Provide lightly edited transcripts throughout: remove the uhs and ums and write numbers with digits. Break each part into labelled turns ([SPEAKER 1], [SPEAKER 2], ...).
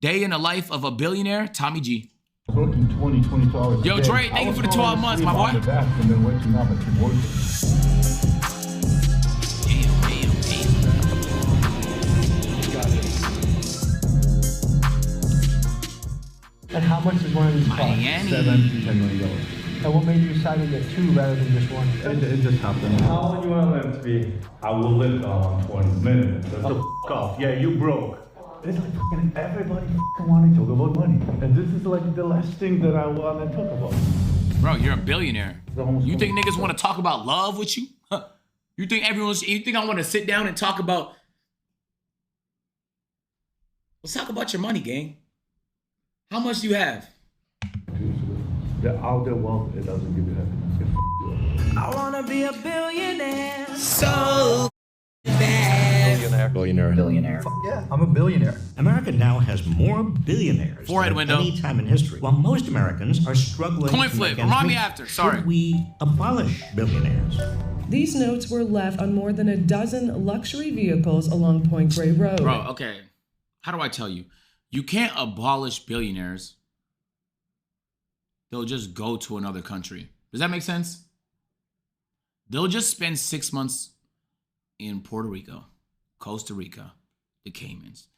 [SPEAKER 1] Day in the life of a billionaire, Tommy G.
[SPEAKER 2] Working 20, 22 hours
[SPEAKER 1] Yo,
[SPEAKER 2] a day.
[SPEAKER 1] Dre, thank you for the 12 months, my boy.
[SPEAKER 2] And then waking up and keep working.
[SPEAKER 3] And how much is one of these cost?
[SPEAKER 1] Miami.
[SPEAKER 2] $7 to $10 million.
[SPEAKER 3] And what made you decide to get two rather than just one?
[SPEAKER 2] It just happened.
[SPEAKER 4] How long do you want to live to be? I will live till I'm 20 minutes. That's the off. Yeah, you broke. It's like fucking everybody wanting to talk about money. And this is like the last thing that I want to talk about.
[SPEAKER 1] Bro, you're a billionaire. You think niggas want to talk about love with you? Huh. You think I want to sit down and talk about... Let's talk about your money, gang. How much do you have?
[SPEAKER 4] The outer wealth, it doesn't give you happiness.
[SPEAKER 5] I wanna be a billionaire.
[SPEAKER 1] So bad.
[SPEAKER 6] Billionaire.
[SPEAKER 3] Yeah, I'm a billionaire.
[SPEAKER 6] America now has more billionaires
[SPEAKER 1] Forehead
[SPEAKER 6] than
[SPEAKER 1] window.
[SPEAKER 6] any time in history, while most Americans are struggling.
[SPEAKER 1] Coin
[SPEAKER 6] to
[SPEAKER 1] flip.
[SPEAKER 6] make ends
[SPEAKER 1] Remind me
[SPEAKER 6] meet.
[SPEAKER 1] after. Sorry.
[SPEAKER 6] Should we abolish billionaires?
[SPEAKER 7] These notes were left on more than a dozen luxury vehicles along Point Grey Road.
[SPEAKER 1] Bro, okay. How do I tell you? You can't abolish billionaires. They'll just go to another country. Does that make sense? They'll just spend 6 months in Puerto Rico, Costa Rica, the Caymans.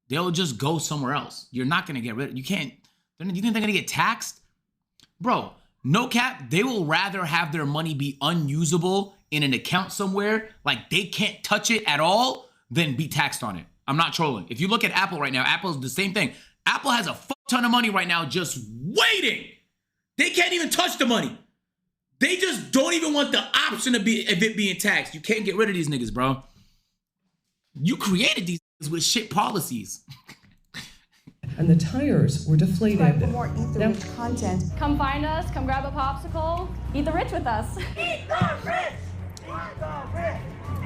[SPEAKER 1] They'll just go somewhere else. You're not going to get rid of it. You think they're going to get taxed? Bro, no cap, they will rather have their money be unusable in an account somewhere, like they can't touch it at all, than be taxed on it. I'm not trolling. If you look at Apple right now, Apple's the same thing. Apple has a fuck ton of money right now just waiting. They can't even touch the money. They just don't even want the option of it being taxed. You can't get rid of these niggas, bro. You created these niggas with shit policies.
[SPEAKER 7] And the tires were deflated.
[SPEAKER 8] Subscribe for more Eat the Rich content.
[SPEAKER 9] Come find us, come grab a popsicle, eat the rich with us.
[SPEAKER 5] Eat the rich! Eat the rich!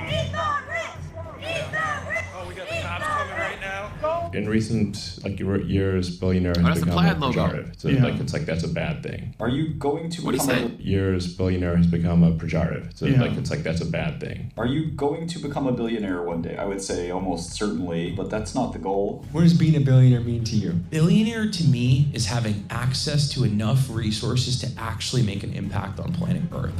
[SPEAKER 5] Eat the rich! Eat the rich!
[SPEAKER 10] Oh, we got the cops coming right now.
[SPEAKER 11] In recent years, billionaire has
[SPEAKER 1] that's the
[SPEAKER 11] become
[SPEAKER 1] plaid
[SPEAKER 11] a
[SPEAKER 1] logo.
[SPEAKER 11] pejorative. So it's like that's a bad thing.
[SPEAKER 10] Are you going to
[SPEAKER 1] What'd he
[SPEAKER 10] become
[SPEAKER 1] say?
[SPEAKER 11] Years, billionaire has become a pejorative. So it's like that's a bad thing.
[SPEAKER 10] Are you going to become a billionaire one day? I would say almost certainly, but that's not the goal.
[SPEAKER 3] What does being a billionaire mean to you?
[SPEAKER 12] Billionaire to me is having access to enough resources to actually make an impact on planet Earth.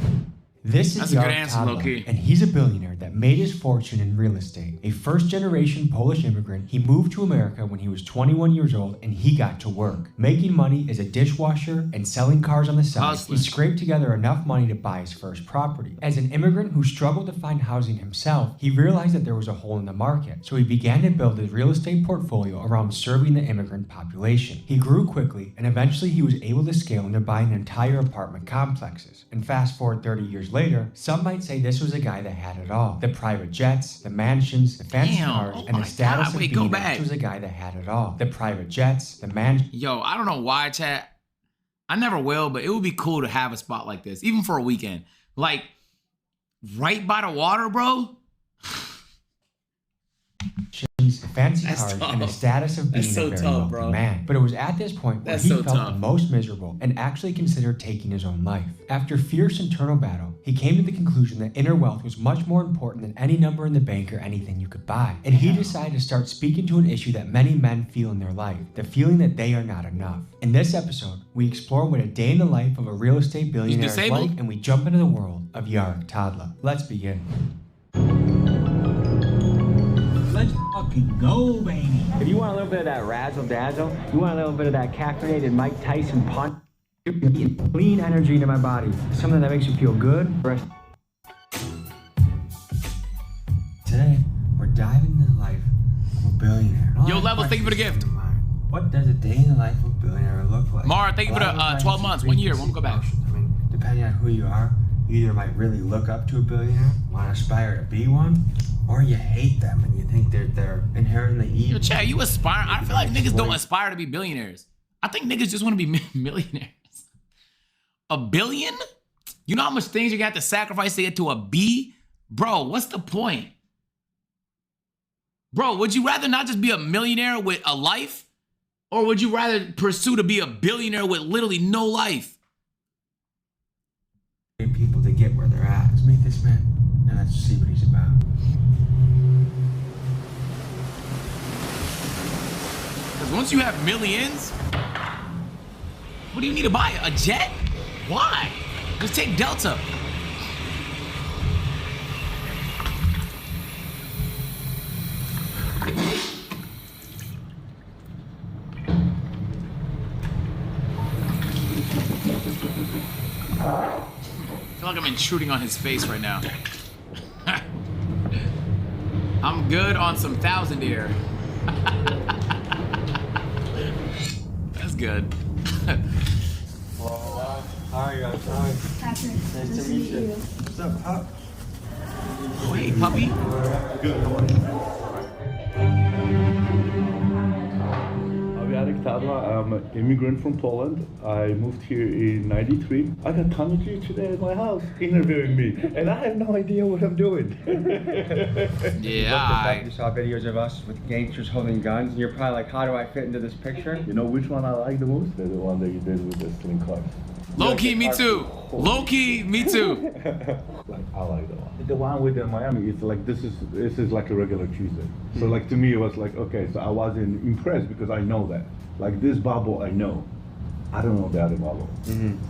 [SPEAKER 3] This
[SPEAKER 1] That's
[SPEAKER 3] is
[SPEAKER 1] a good
[SPEAKER 3] Yacht
[SPEAKER 1] answer,
[SPEAKER 3] Toddler,
[SPEAKER 1] low-key.
[SPEAKER 3] and he's a billionaire that made his fortune in real estate. A first-generation Polish immigrant, he moved to America when he was 21 years old, and he got to work. Making money as a dishwasher and selling cars on the side,
[SPEAKER 1] Hustling.
[SPEAKER 3] he scraped together enough money to buy his first property. As an immigrant who struggled to find housing himself, he realized that there was a hole in the market, so he began to build his real estate portfolio around serving the immigrant population. He grew quickly, and eventually he was able to scale into buying entire apartment complexes. And fast forward 30 years later, some might say this was a guy that had it all. The private jets, the mansions, the fancy cars, and the status of being this was a guy that had it all. The private jets, the
[SPEAKER 1] Yo, I don't know why, chat. I never will, but it would be cool to have a spot like this, even for a weekend. Like, right by the water, bro.
[SPEAKER 3] the fancy cars, and the status of being a very wealthy man. But it was at this point where he felt the most miserable and actually considered taking his own life. After fierce internal battle, he came to the conclusion that inner wealth was much more important than any number in the bank or anything you could buy. And he decided to start speaking to an issue that many men feel in their life, the feeling that they are not enough. In this episode, we explore what a day in the life of a real estate billionaire is like, and we jump into the world of Yacht Toddler. Let's begin.
[SPEAKER 13] Let's fucking go, baby.
[SPEAKER 14] If you want a little bit of that razzle-dazzle, you want a little bit of that caffeinated Mike Tyson punch, you're getting clean energy into my body. Something that makes you feel good.
[SPEAKER 3] Today, we're diving into the life of a billionaire.
[SPEAKER 1] Yo, Levels, thank you for the gift.
[SPEAKER 3] What does a day in the life of a billionaire look like?
[SPEAKER 1] Mara, thank you for the 12 months, 1 year, won't go back.
[SPEAKER 3] I mean, depending on who you are, you either might really look up to a billionaire, want to aspire to be one, or you hate them and you think they're inherently evil.
[SPEAKER 1] Yo, Chad, you aspire? I feel like niggas don't aspire to be billionaires. I think niggas just want to be millionaires. A billion? You know how much things you got to sacrifice to get to a B? Bro, what's the point? Bro, would you rather not just be a millionaire with a life? Or would you rather pursue to be a billionaire with literally no life?
[SPEAKER 3] People to get where they're at. Let's meet this man and let's see what he's about.
[SPEAKER 1] once you have millions, what do you need to buy? A jet? Why? Just take Delta. I feel like I'm intruding on his face right now. I'm good on some Thousandair. That's good.
[SPEAKER 14] Hi guys, hi.
[SPEAKER 5] Patrick.
[SPEAKER 14] Nice to meet you. What's up, Pop?
[SPEAKER 1] Hey, puppy.
[SPEAKER 4] Good, how are I'm Tadla. I'm an immigrant from Poland. I moved here in '93. I got Tanuki today at my house interviewing me, and I have no idea what I'm doing.
[SPEAKER 1] Yeah.
[SPEAKER 14] You saw videos of us with gangsters holding guns, and you're probably like, how do I fit into this picture?
[SPEAKER 4] You know which one I like the most? The one that you did with the sling cars.
[SPEAKER 1] Low key, me too. Low key, me too.
[SPEAKER 4] Like I like the one. The one with the Miami, it's like this is like a regular Tuesday. So like to me it was like okay, so I wasn't impressed because I know that. Like this bubble I know. I don't know the other bubble.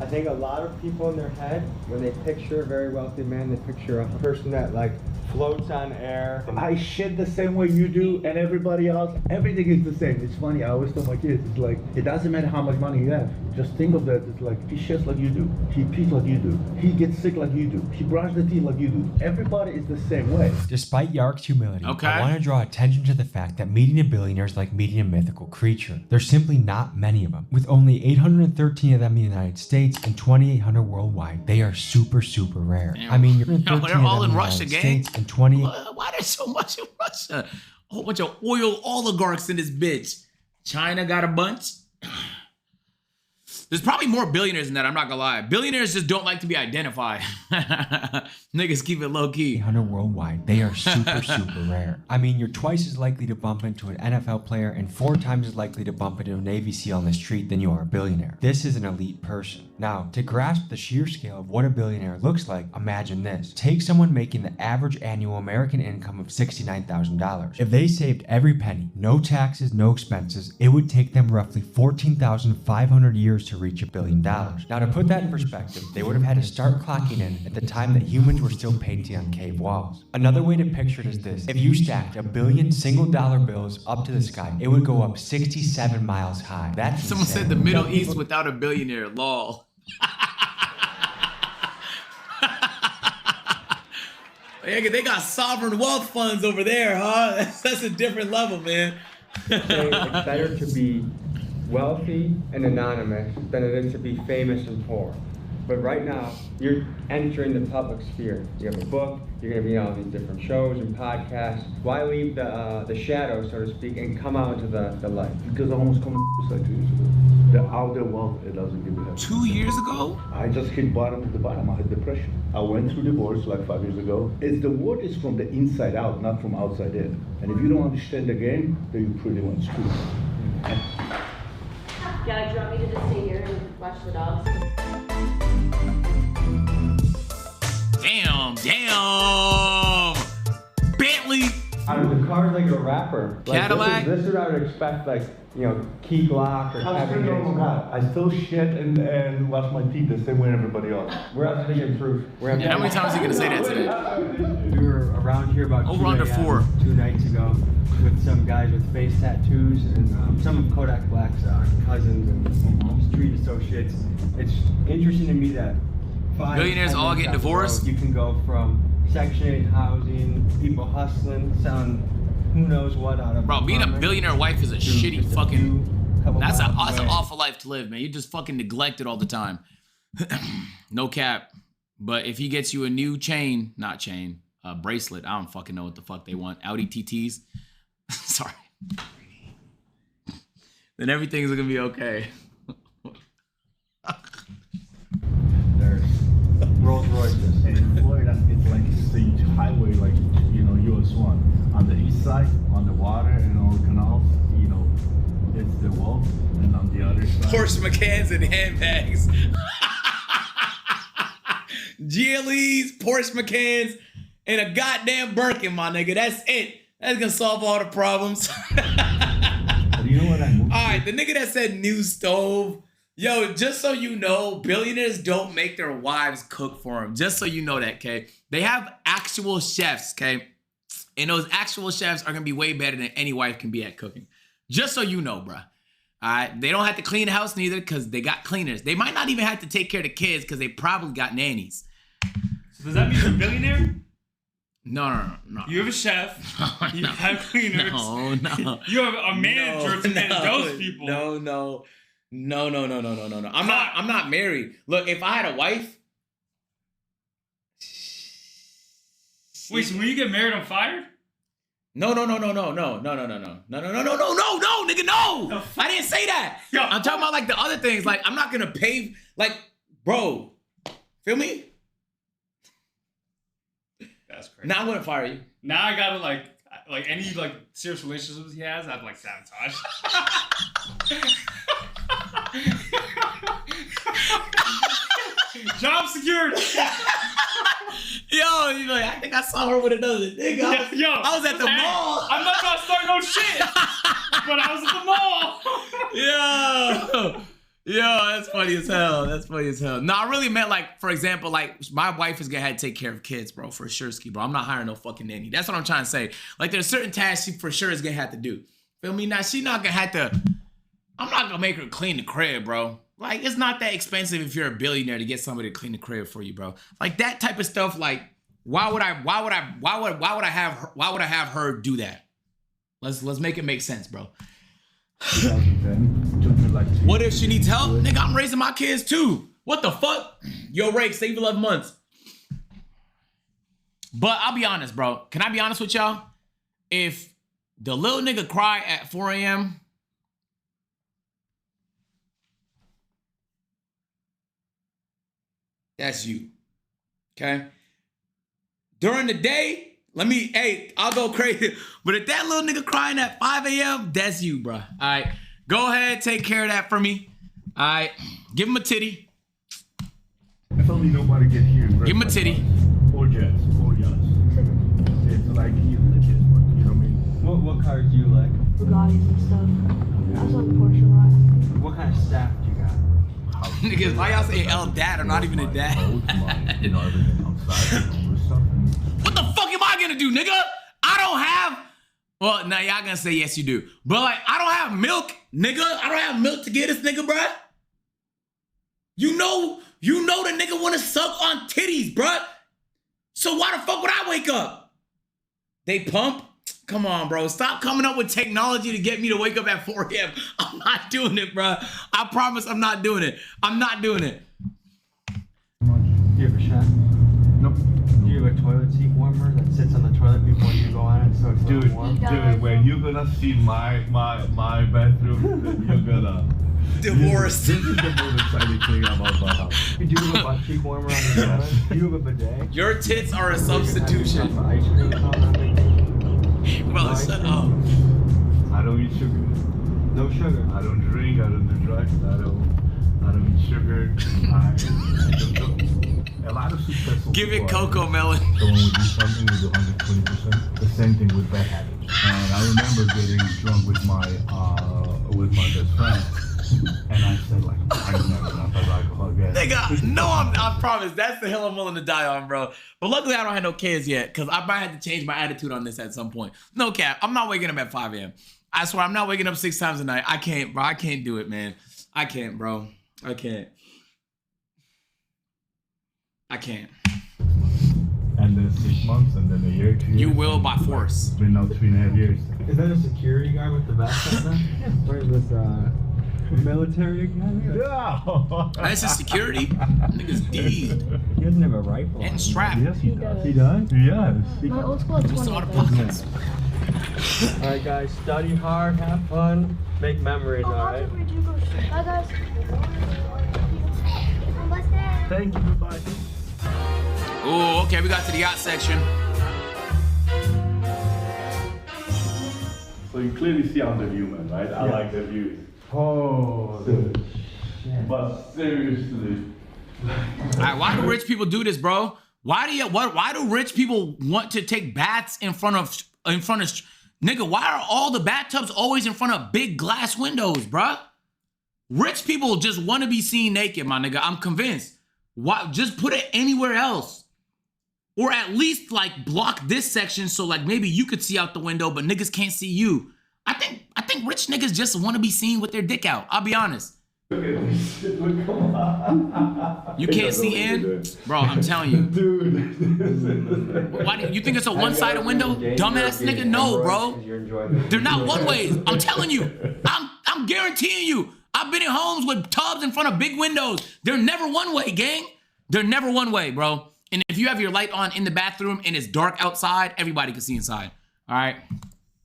[SPEAKER 14] I think a lot of people in their head, when they picture a very wealthy man, they picture a person that like floats on air.
[SPEAKER 4] I shit the same way you do and everybody else. Everything is the same. It's funny, I always tell my kids, it's like, it doesn't matter how much money you have. Just think of that, it's like, he shits like you do. He pees like you do. He gets sick like you do. He brushes the teeth like you do. Everybody is the same way.
[SPEAKER 3] Despite Yark's humility,
[SPEAKER 1] Okay.
[SPEAKER 3] I want to draw attention to the fact that meeting a billionaire is like meeting a mythical creature. There's simply not many of them. With only 813 of them in the United States and 2,800 worldwide, they are super, super rare.
[SPEAKER 1] Damn.
[SPEAKER 3] I mean, you're
[SPEAKER 1] Yo, they're all in Russia,
[SPEAKER 3] United
[SPEAKER 1] gang.
[SPEAKER 3] States and 20.
[SPEAKER 1] Why there's so much in Russia? A whole bunch of oil oligarchs in this bitch. China got a bunch. There's probably more billionaires than that, I'm not gonna lie. Billionaires just don't like to be identified. Niggas keep it low key.
[SPEAKER 3] 800 worldwide. They are super, super rare. I mean, you're twice as likely to bump into an NFL player and 4 times as likely to bump into a Navy SEAL on the street than you are a billionaire. This is an elite person. Now, to grasp the sheer scale of what a billionaire looks like, imagine this. Take someone making the average annual American income of $69,000. If they saved every penny, no taxes, no expenses, it would take them roughly 14,500 years to reach $1 billion. Now, to put that in perspective, they would have had to start clocking in at the time that humans were still painting on cave walls. Another way to picture it is this. If you stacked 1 billion single-dollar bills up to the sky, it would go up 67 miles high. That's
[SPEAKER 1] Someone
[SPEAKER 3] insane.
[SPEAKER 1] said the Middle East without a billionaire. Lol. They got sovereign wealth funds over there, huh? That's a different level, man.
[SPEAKER 14] It's better to be wealthy and anonymous than it is to be famous and poor. But right now, you're entering the public sphere. You have a book, you're going to be on all these different shows and podcasts. Why leave the shadow, so to speak, and come out into the light?
[SPEAKER 4] Because I almost committed suicide 2 years ago. The out there wealth, it doesn't give me that.
[SPEAKER 1] 2 years ago?
[SPEAKER 4] I just hit bottom to the bottom. I had depression. I went through divorce like 5 years ago. It's the word is from the inside out, not from outside in. And if you don't understand the game, then you're pretty much screwed.
[SPEAKER 15] Yeah, do you want me to just stay here and watch the dogs?
[SPEAKER 1] Damn. Bentley.
[SPEAKER 14] Out of the cars like a rapper.
[SPEAKER 1] Cadillac.
[SPEAKER 14] This is what I would expect, like, you know, Key Glock or Kevin Gates.
[SPEAKER 4] I still shit and wash my teeth the same way everybody else.
[SPEAKER 14] We're actually improved.
[SPEAKER 1] Yeah, how many times are you gonna say that today?
[SPEAKER 14] We were around here about
[SPEAKER 1] Over under 4.
[SPEAKER 14] 2 nights ago with some guys with face tattoos and some of Kodak Black's cousins and street associates. It's interesting to me that 5
[SPEAKER 1] Billionaires all getting divorced?
[SPEAKER 14] You can go from Section 8 housing, people hustling, selling who knows what out of.
[SPEAKER 1] Bro, being a billionaire wife is a shitty fucking. That's an awful life to live, man. You just fucking neglected all the time. No cap. But if he gets you a new bracelet, I don't fucking know what the fuck they want. Audi TTs. Sorry. Then everything's gonna be okay.
[SPEAKER 4] There's Rolls Royces. In Florida, it's like the highway, like, you know, US 1. On the east side, on the water and all the canals, you know, it's the wealth. And on the other side,
[SPEAKER 1] Porsche Macans and handbags. GLEs, Porsche Macans, and a goddamn Birkin, my nigga. That's it. That's gonna solve all the problems.
[SPEAKER 4] But you know what I moved?
[SPEAKER 1] right, the nigga that said new stove. Yo, just so you know, billionaires don't make their wives cook for them. Just so you know that, okay? They have actual chefs, okay? And those actual chefs are gonna be way better than any wife can be at cooking. Just so you know, bruh. All right, they don't have to clean the house neither because they got cleaners. They might not even have to take care of the kids because they probably got nannies.
[SPEAKER 16] So does that mean you're a billionaire?
[SPEAKER 1] No.
[SPEAKER 16] You have a chef. You have cleaners.
[SPEAKER 1] No.
[SPEAKER 16] You have a manager to manage those people.
[SPEAKER 1] No. I'm not married. Look, if I had a wife.
[SPEAKER 16] Wait, so when you get married, I'm fired?
[SPEAKER 1] No, nigga, no. I didn't say that. Yo, I'm talking about like the other things. Like, I'm not gonna pay, like, bro, feel me?
[SPEAKER 16] That's crazy.
[SPEAKER 1] Now I'm gonna fire you.
[SPEAKER 16] Now I gotta like any like serious relationships he has, I'd like sabotage. Job secured.
[SPEAKER 1] Yo, you know, I think I saw her with another nigga. I was at the mall.
[SPEAKER 16] I'm not trying to start no shit, but I was at the mall.
[SPEAKER 1] Yo, that's funny as hell. No, I really meant like, for example, like my wife is gonna have to take care of kids, bro, for sure, ski, bro. I'm not hiring no fucking nanny. That's what I'm trying to say. Like, there's certain tasks she for sure is gonna have to do. Feel me? Now, she not gonna have to. I'm not gonna make her clean the crib, bro. Like, it's not that expensive if you're a billionaire to get somebody to clean the crib for you, bro. Like that type of stuff. Like, why would I have her do that? Let's make it make sense, bro.
[SPEAKER 2] 2010 took me like 2
[SPEAKER 1] What if she needs help? Nigga, I'm raising my kids too. What the fuck? Yo, Ray, save 11 months. But I'll be honest, bro. Can I be honest with y'all? If the little nigga cry at 4 a.m., that's you. Okay? During the day, I'll go crazy. But if that little nigga crying at 5 a.m., that's you, bro. All right? Go ahead, take care of that for me. All right? Give him a titty.
[SPEAKER 2] If only nobody get here.
[SPEAKER 1] Give him a titty.
[SPEAKER 2] 4 jets, 4 yachts. It's like even the kids work, you know what I mean?
[SPEAKER 14] What cars do you like?
[SPEAKER 15] Bugattis and stuff. I was on Porsche a lot.
[SPEAKER 14] What kind of staff do you got?
[SPEAKER 1] Niggas, why y'all say El Dad? I'm not even a dad.
[SPEAKER 2] You know, everything outside.
[SPEAKER 1] What the fuck am I gonna do, nigga? I don't have. Well, now y'all gonna say yes, you do. But like, I don't have milk, nigga. I don't have milk to get this nigga, bruh. You know the nigga wanna suck on titties, bruh. So why the fuck would I wake up? They pump? Come on, bro. Stop coming up with technology to get me to wake up at 4 a.m. I'm not doing it, bruh. I promise I'm not doing it. I'm not doing it.
[SPEAKER 14] Do you have a shot?
[SPEAKER 2] Nope.
[SPEAKER 14] Do you have a toilet seat warmer that sits on the toilet before you go on it so it's a little warm?
[SPEAKER 2] Dude, when you're gonna see my bathroom, you're gonna...
[SPEAKER 1] Divorced.
[SPEAKER 2] This is the most exciting thing about my house.
[SPEAKER 14] You do have a butt cheek warmer on the toilet? Do you have a bidet?
[SPEAKER 1] Your tits are a substitution.
[SPEAKER 14] Ice cream on vacation?
[SPEAKER 1] Well, shut up.
[SPEAKER 2] I don't eat sugar.
[SPEAKER 14] No sugar.
[SPEAKER 2] I don't drink. I don't do drugs. I don't eat sugar. I don't. A lot of successful.
[SPEAKER 1] Give it cocoa melon.
[SPEAKER 2] So when we do something, we do 120%. The same thing with bad habits. And I remember getting drunk with my best friend. And I said, like, I'm never gonna have alcohol again.
[SPEAKER 1] Nigga, no, I promise. That's the hill I'm willing to die on, bro. But luckily, I don't have no kids yet, because I might have to change my attitude on this at some point. No cap. I'm not waking up at 5 a.m. I swear, I'm not waking up 6 times a night. I can't, bro. I can't do it, man. I can't, bro. I can't.
[SPEAKER 2] And then 6 months, and then a year, 2 years.
[SPEAKER 1] You will by force.
[SPEAKER 2] It's been now 3.5 years.
[SPEAKER 14] Is that a security guard with the vest on there? Or is this military guy?
[SPEAKER 2] Yeah.
[SPEAKER 1] That's just security. Nigga's deed.
[SPEAKER 14] He doesn't have a rifle.
[SPEAKER 1] And strap.
[SPEAKER 2] Yes, he does.
[SPEAKER 14] He does?
[SPEAKER 2] Yes.
[SPEAKER 15] My old school had 20 of those.
[SPEAKER 14] Alright guys, study hard, have fun, make memories, alright?
[SPEAKER 15] Bye guys.
[SPEAKER 2] Thank you. Bye.
[SPEAKER 1] Oh, okay, we got to the yacht section.
[SPEAKER 2] So you clearly see I'm the human, right? I like the views.
[SPEAKER 14] Oh,
[SPEAKER 2] but seriously.
[SPEAKER 1] Alright, why do rich people do this, bro? Why do rich people want to take baths in front of Nigga, why are all the bathtubs always in front of big glass windows, bruh? Rich people just want to be seen naked, my nigga. I'm convinced. Why? Just put it anywhere else. Or at least like block this section so like maybe you could see out the window, but niggas can't see you. I think rich niggas just want to be seen with their dick out. I'll be honest.
[SPEAKER 2] Look at this shit. Look, come on.
[SPEAKER 1] You can't see in? Bro, I'm telling you.
[SPEAKER 2] Dude.
[SPEAKER 1] Why do you think it's a one-sided window? Dumbass nigga, no, bro. They're not one-ways. I'm telling you. I'm guaranteeing you. I've been in homes with tubs in front of big windows. They're never one-way, gang. They're never one-way, bro. And if you have your light on in the bathroom and it's dark outside, everybody can see inside. All right?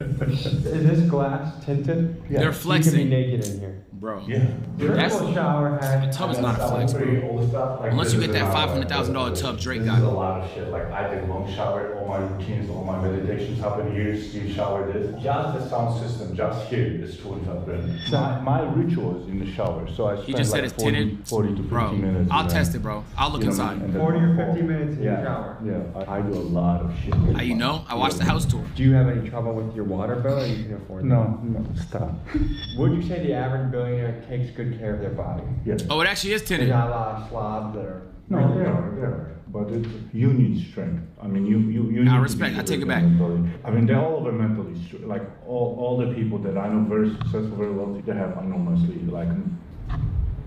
[SPEAKER 14] Is this glass tinted?
[SPEAKER 1] Yeah. They're flexing.
[SPEAKER 14] You can be naked in here.
[SPEAKER 1] Bro.
[SPEAKER 2] Yeah.
[SPEAKER 1] That's,
[SPEAKER 14] shower head.
[SPEAKER 1] the tub is not a flex, bro. Unless you get that $500,000 tub Drake got.
[SPEAKER 2] There's a lot of shit. Like I take long shower, all my routines, all my meditations happen here. Steve shower this. Just the sound system, just here is 25 grand. So my ritual is in the shower. So I spend
[SPEAKER 1] He just said
[SPEAKER 2] like
[SPEAKER 1] it's tinted.
[SPEAKER 2] 40 to 50 minutes.
[SPEAKER 1] I'll test it, bro. I'll look inside.
[SPEAKER 14] 40 or 50 minutes in the shower.
[SPEAKER 2] Yeah, I do a lot of shit.
[SPEAKER 1] How you know? I watched the house tour.
[SPEAKER 14] Do you have any trouble with your water bill, or you can afford that?
[SPEAKER 2] No, stop.
[SPEAKER 14] Would you say the average billionaire takes good care of their body?
[SPEAKER 2] Yeah.
[SPEAKER 1] Oh, it actually is
[SPEAKER 14] There's
[SPEAKER 1] tinted.
[SPEAKER 14] not a lot of slobs that are.
[SPEAKER 2] No, they are. But you need strength. I mean, you need
[SPEAKER 1] I
[SPEAKER 2] to
[SPEAKER 1] respect.
[SPEAKER 2] be
[SPEAKER 1] I take it
[SPEAKER 2] very
[SPEAKER 1] back.
[SPEAKER 2] mentally. I mean, they're all over mentally. Like all the people that I know, very successful, very wealthy, they have enormously like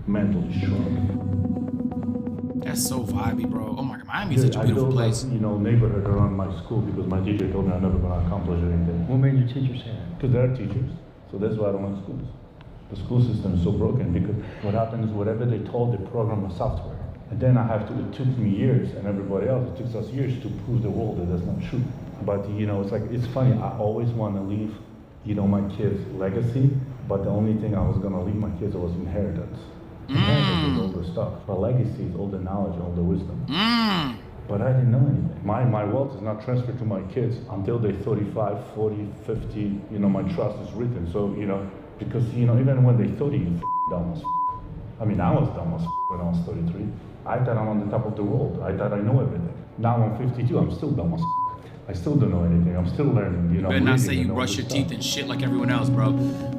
[SPEAKER 2] mentally strong.
[SPEAKER 1] That's so vibey, bro. Oh my God, Miami is such a beautiful place.
[SPEAKER 2] Like, neighborhood around my school because my teacher told me I'm never gonna accomplish anything.
[SPEAKER 14] What made your teacher say that?
[SPEAKER 2] Because they're teachers, so that's why I don't like schools. The school system is so broken because what happens is whatever they told, they program a software. And then it took me years and everybody else, it took us years to prove the world that that's not true. But it's funny, I always want to leave, my kids' legacy, but the only thing I was going to leave my kids was inheritance. Inheritance is all the stuff. But legacy is all the knowledge, all the wisdom. But I didn't know anything. My wealth is not transferred to my kids until they're 35, 40, 50, my trust is written. So, because, even when they're 30, you dumb as I mean, I was dumb as when I was 33. I thought I'm on the top of the world. I thought I know everything. Now I'm 52, I'm still dumb as I still don't know anything. I'm still learning,
[SPEAKER 1] You better not say you brush your teeth and shit like everyone else, bro.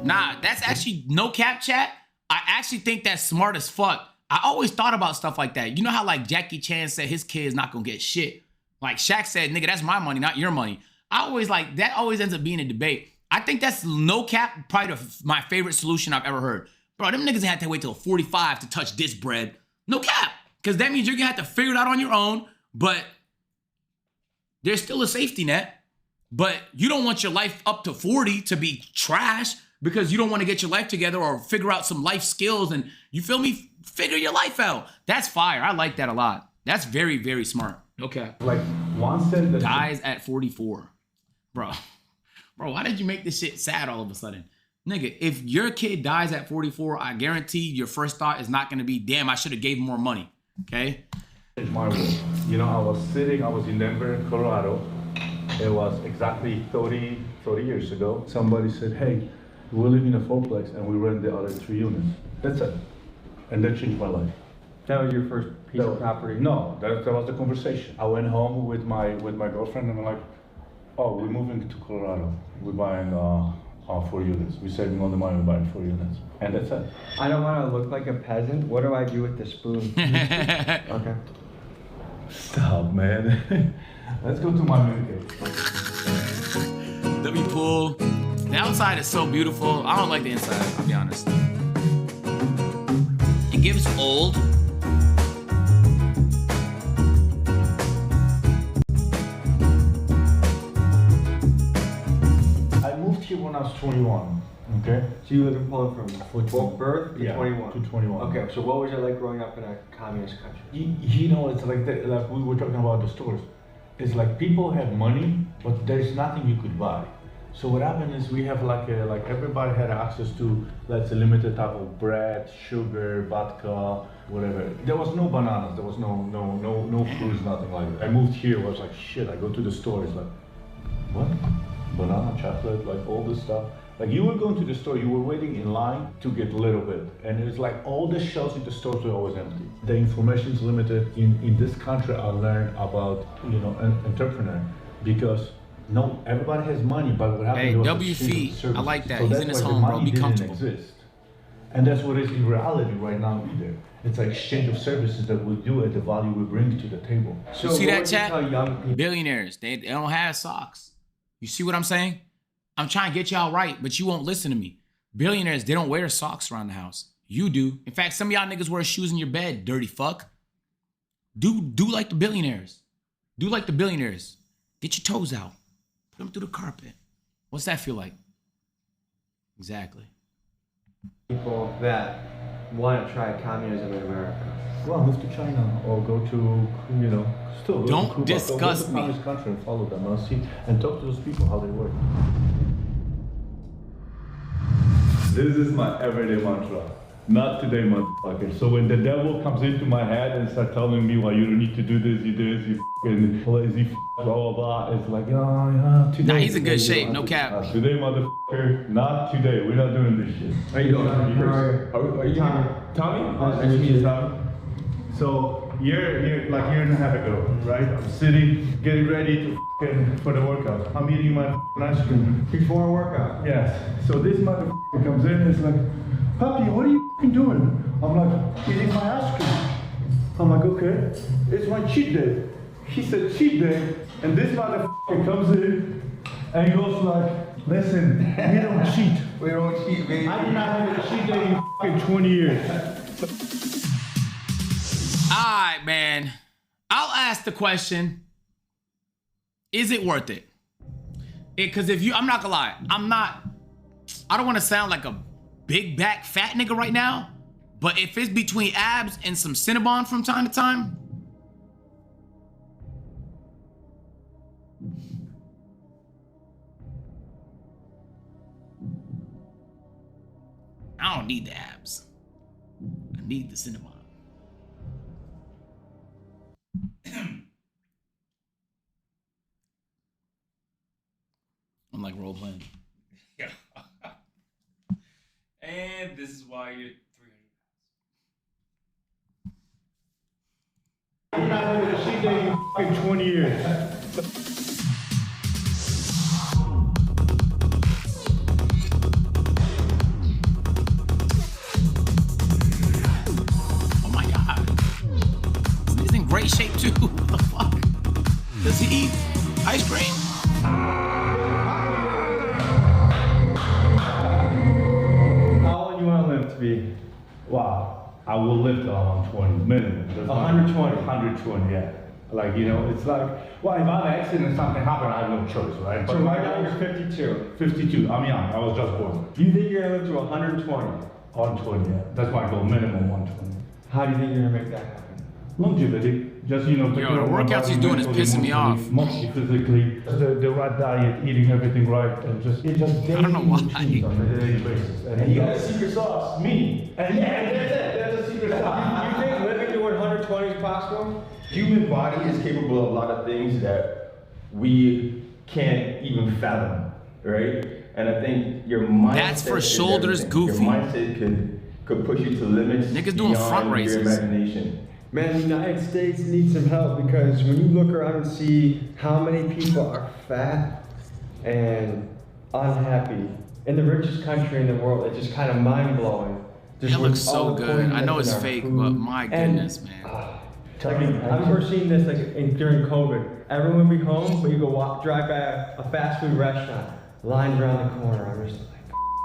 [SPEAKER 1] Nah, that's actually no cap chat. I actually think that's smart as fuck. I always thought about stuff like that. You know how like Jackie Chan said his kid's not gonna get shit? Like Shaq said, nigga, that's my money, not your money. I always like, that always ends up being a debate. I think that's no cap, probably my favorite solution I've ever heard. Bro, them niggas had to wait till 45 to touch this bread. No cap. Because that means you're gonna have to figure it out on your own, but there's still a safety net. But you don't want your life up to 40 to be trash because you don't want to get your life together or figure out some life skills and, you feel me, figure your life out. That's fire. I like that a lot. That's very, very smart. Okay.
[SPEAKER 2] Like one said that
[SPEAKER 1] dies at 44. Bro, why did you make this shit sad all of a sudden? Nigga, if your kid dies at 44, I guarantee your first thought is not going to be, damn, I should have gave him more money. Okay?
[SPEAKER 2] It's my world. I was in Denver, Colorado. It was exactly 30 years ago. Somebody said, hey, we live in a fourplex and we rent the other 3 units. That's it. And that changed my life.
[SPEAKER 14] That was your first piece of property?
[SPEAKER 2] No, that was the conversation. I went home with my girlfriend and I'm like, oh, we're moving to Colorado. We're buying 4 units. We're saving all the money, we're buying 4 units. And that's it.
[SPEAKER 14] I don't want to look like a peasant. What do I do with the spoon? Okay.
[SPEAKER 2] Stop, man. Let's go to my man cave.
[SPEAKER 1] W pool. The outside is so beautiful. I don't like the inside, I'll be honest. It gives old.
[SPEAKER 2] I moved here when I was 21. Okay.
[SPEAKER 14] So you lived in Poland from birth to 21?
[SPEAKER 2] To 21.
[SPEAKER 14] Okay, so what was it like growing up in a communist country?
[SPEAKER 2] It's like like we were talking about the stores. It's like people have money, but there's nothing you could buy. So what happened is we have like everybody had access to, let's say, limited type of bread, sugar, vodka, whatever. There was no bananas, there was no fruits, nothing like that. I moved here, was like shit. I go to the store, it's like, what? Banana, chocolate, like all this stuff. Like you were going to the store, you were waiting in line to get a little bit. And it's like all the shelves in the stores were always empty. The information is limited. In this country, I learned about, an entrepreneur because No, everybody has money, but what happened was
[SPEAKER 1] W
[SPEAKER 2] exchange
[SPEAKER 1] feet.
[SPEAKER 2] of services.
[SPEAKER 1] I like that.
[SPEAKER 2] So
[SPEAKER 1] He's
[SPEAKER 2] that's
[SPEAKER 1] in his
[SPEAKER 2] why the
[SPEAKER 1] home, bro.
[SPEAKER 2] money
[SPEAKER 1] Be
[SPEAKER 2] didn't
[SPEAKER 1] comfortable.
[SPEAKER 2] exist. And that's what is in reality right now either. It's like exchange of services that we do at the value we bring to the table.
[SPEAKER 1] So you see that chat? Billionaires, they don't have socks. You see what I'm saying? I'm trying to get y'all right, but you won't listen to me. Billionaires, they don't wear socks around the house. You do. In fact, some of y'all niggas wear shoes in your bed, dirty fuck. Do like the billionaires. Do like the billionaires. Get your toes out. Put them through the carpet. What's that feel like? Exactly.
[SPEAKER 14] People that want to try communism in America.
[SPEAKER 2] Well, move to China or go to, still go
[SPEAKER 1] Don't
[SPEAKER 2] to Cuba.
[SPEAKER 1] disgust
[SPEAKER 2] go to
[SPEAKER 1] me.
[SPEAKER 2] communist country and follow them and see and talk to those people how they work. This is my everyday mantra. Not today, motherfucker. So when the devil comes into my head and starts telling me, well, you don't need to do this, you fucking lazy blah, blah, blah. It's like, yeah, today.
[SPEAKER 1] Nah, he's in good shape, no cap.
[SPEAKER 2] Today, motherfucker, not today. We're not doing this shit.
[SPEAKER 14] How you doing?
[SPEAKER 2] Are you Tommy? Nice to meet you, Tommy. So you're like a year and a half ago, right? I'm sitting, getting ready for the workout. I'm eating my ice cream.
[SPEAKER 14] Before a workout?
[SPEAKER 2] Yes. So this motherfucker comes in and is like, Papi, what are you doing? I'm like, eating my ice cream. I'm like, okay, it's my cheat day. He said cheat day, and this motherfucker comes in and goes like, listen, we don't cheat.
[SPEAKER 14] We don't cheat, baby.
[SPEAKER 2] I did not have a cheat day in fucking 20 years.
[SPEAKER 1] All right, man. I'll ask the question, is it worth it? Because I'm not gonna lie, I don't want to sound like a big back fat nigga right now, but if it's between abs and some Cinnabon from time to time, I don't need the abs. I need the Cinnabon. I'm like role playing.
[SPEAKER 16] Yeah. And this is why you're 300 pounds.
[SPEAKER 2] I'm not having a cheat day in fucking 20 years.
[SPEAKER 1] Oh my God. He's in great shape too. What the fuck? Does he eat ice cream?
[SPEAKER 2] How old do you want to live to be? Wow, I will live till I'm 120 minimum.
[SPEAKER 14] 120?
[SPEAKER 2] 120, yeah. Like, it's like, well, if I have an accident and something happened, I have no choice, right?
[SPEAKER 14] So right now you're 52.
[SPEAKER 2] 52, I'm young, I was just born.
[SPEAKER 14] Do you think you're gonna live to 120?
[SPEAKER 2] 120, yeah. That's my goal, minimum 120.
[SPEAKER 14] How do you think you're gonna make that happen?
[SPEAKER 2] Longevity, just,
[SPEAKER 1] Yo, the workouts he's doing is pissing me off.
[SPEAKER 2] Mostly physically, the right diet, eating everything right, and just daily
[SPEAKER 1] I don't know why.
[SPEAKER 2] routines on a daily basis.
[SPEAKER 14] And you got a secret sauce.
[SPEAKER 2] Me. And yeah, that's it. That's a secret sauce.
[SPEAKER 14] You think living to 120 is possible?
[SPEAKER 17] Human body is capable of a lot of things that we can't even fathom, right? And I think your mindset.
[SPEAKER 1] That's for
[SPEAKER 17] is
[SPEAKER 1] shoulders
[SPEAKER 17] everything.
[SPEAKER 1] goofy.
[SPEAKER 17] Your mindset could push you to limits
[SPEAKER 1] Niggas doing
[SPEAKER 17] beyond
[SPEAKER 1] front
[SPEAKER 17] your
[SPEAKER 1] races.
[SPEAKER 17] imagination.
[SPEAKER 14] Man, the United States needs some help because when you look around and see how many people are fat and unhappy in the richest country in the world, it's just kind of mind-blowing.
[SPEAKER 1] That looks so good. I know it's fake, but my goodness, man.
[SPEAKER 14] I remember seeing this during COVID. Everyone would be home, but you go drive by a fast food restaurant, lines around the corner. I'm just like,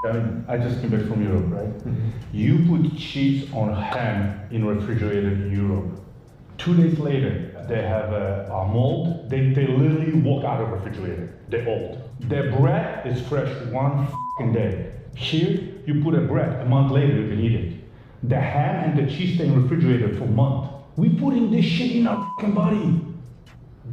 [SPEAKER 2] I mean, I just came back from Europe, right?
[SPEAKER 14] Mm-hmm.
[SPEAKER 2] You put cheese on ham in refrigerator in Europe. 2 days later, they have a mold. They literally walk out of refrigerator. They're old. Their bread is fresh one fucking day. Here, you put a bread, a month later you can eat it. The ham and the cheese stay in refrigerator for a month. We putting this shit in our fucking body.